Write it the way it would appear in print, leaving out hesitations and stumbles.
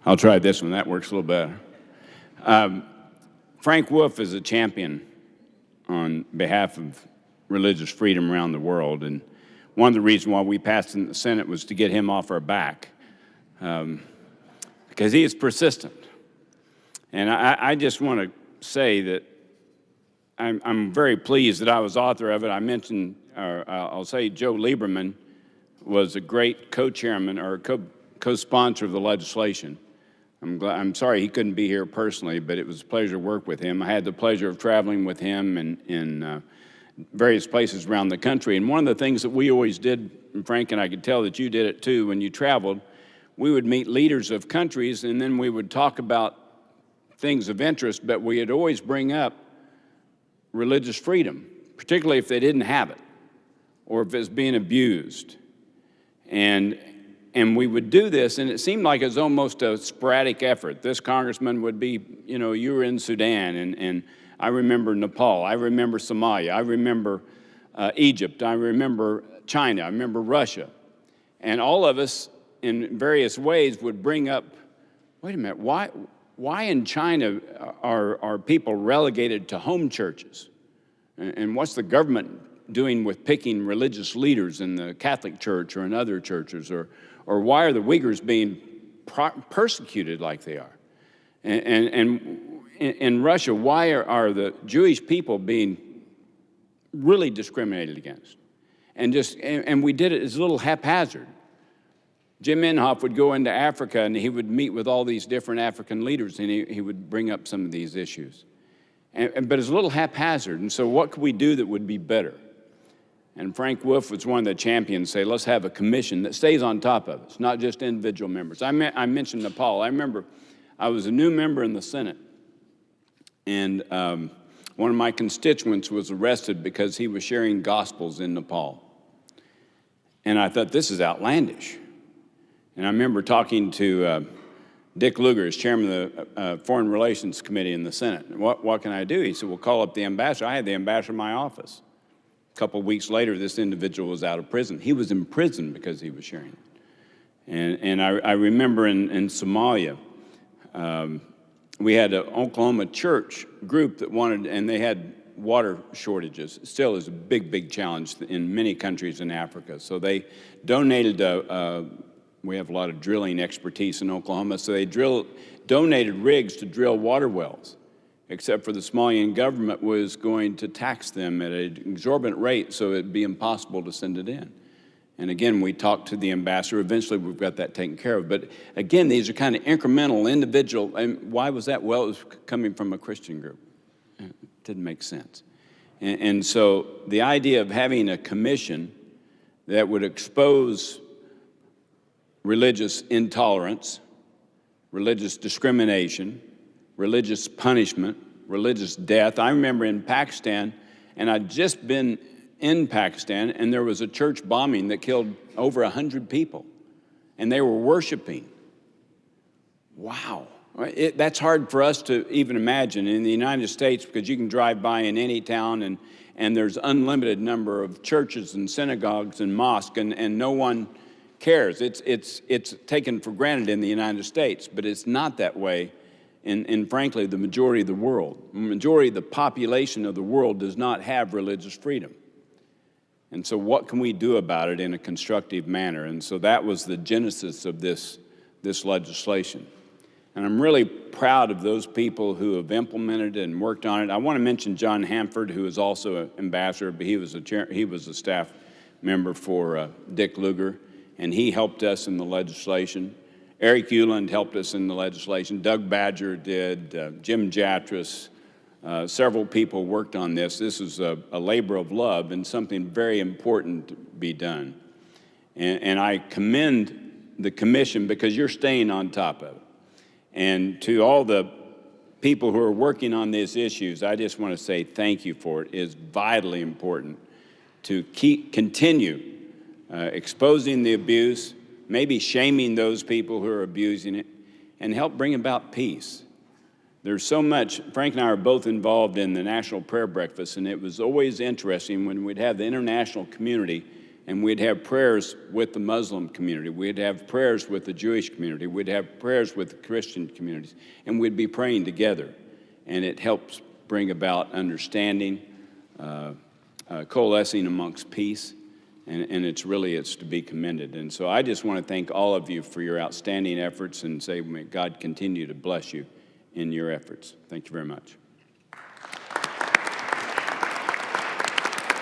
I'll try this one. That works a little better. Frank Wolf is a champion on behalf of religious freedom around the world, and one of the reasons why we passed in the Senate was to get him off our back, because he is persistent. And I just want to say that I'm very pleased that I was author of it. I mentioned, I'll say Joe Lieberman was a great co-chairman or co-sponsor of the legislation. I'm sorry he couldn't be here personally, but it was a pleasure to work with him. I had the pleasure of traveling with him in various places around the country. And one of the things that we always did, and Frank, and I could tell that you did it too when you traveled, we would meet leaders of countries and then we would talk about things of interest, but we'd always bring up religious freedom, particularly if they didn't have it or if it's being abused. And we would do this, and it seemed like it was almost a sporadic effort. This congressman would be, you were in Sudan, and I remember Nepal, I remember Somalia, I remember Egypt, I remember China, I remember Russia. And all of us, in various ways, would bring up, wait a minute, why in China are people relegated to home churches? And what's the government doing with picking religious leaders in the Catholic Church or in other churches? Or why are the Uyghurs being persecuted like they are? And in Russia, why are the Jewish people being really discriminated against? And we did it as a little haphazard. Jim Inhofe would go into Africa and he would meet with all these different African leaders and he would bring up some of these issues. But it's a little haphazard, and so what could we do that would be better? And Frank Wolf was one of the champions, say, let's have a commission that stays on top of us, not just individual members. I mentioned Nepal. I remember I was a new member in the Senate, and one of my constituents was arrested because he was sharing gospels in Nepal. And I thought, this is outlandish. And I remember talking to Dick Lugar, as chairman of the Foreign Relations Committee in the Senate. What can I do? He said, well, call up the ambassador. I had the ambassador in my office. A couple of weeks later, this individual was out of prison. He was in prison because he was sharing it. And I remember in Somalia, we had an Oklahoma church group that wanted, and they had water shortages. It still is a big, big challenge in many countries in Africa. So they donated, we have a lot of drilling expertise in Oklahoma, so they donated rigs to drill water wells, except for the Somalian government was going to tax them at an exorbitant rate, so it'd be impossible to send it in. And again, we talked to the ambassador. Eventually, we've got that taken care of. But again, these are kind of incremental, individual. And why was that? Well, it was coming from a Christian group. It didn't make sense. And so the idea of having a commission that would expose religious intolerance, religious discrimination, religious punishment, religious death. I remember in Pakistan, and I'd just been in Pakistan, and there was a church bombing that killed over 100 people, and they were worshiping. Wow. That's hard for us to even imagine in the United States, because you can drive by in any town, and there's unlimited number of churches and synagogues and mosques, and no one cares. It's taken for granted in the United States, but it's not that way in frankly, the majority of the world. The majority of the population of the world does not have religious freedom. And so what can we do about it in a constructive manner? And so that was the genesis of this legislation. And I'm really proud of those people who have implemented it and worked on it. I want to mention John Hanford, who is also an ambassador, but he was a staff member for Dick Lugar, and he helped us in the legislation. Eric Uland helped us in the legislation. Doug Badger did, Jim Jatras, several people worked on this. This is a labor of love and something very important to be done. And I commend the commission because you're staying on top of it. And to all the people who are working on these issues, I just want to say thank you for it. It is vitally important to continue exposing the abuse, maybe shaming those people who are abusing it, and help bring about peace. There's so much. Frank and I are both involved in the National Prayer Breakfast, and it was always interesting when we'd have the international community and we'd have prayers with the Muslim community. We'd have prayers with the Jewish community. We'd have prayers with the Christian communities, and we'd be praying together. And it helps bring about understanding, coalescing amongst peace, and it's to be commended. And so I just want to thank all of you for your outstanding efforts and say, may God continue to bless you in your efforts. Thank you very much.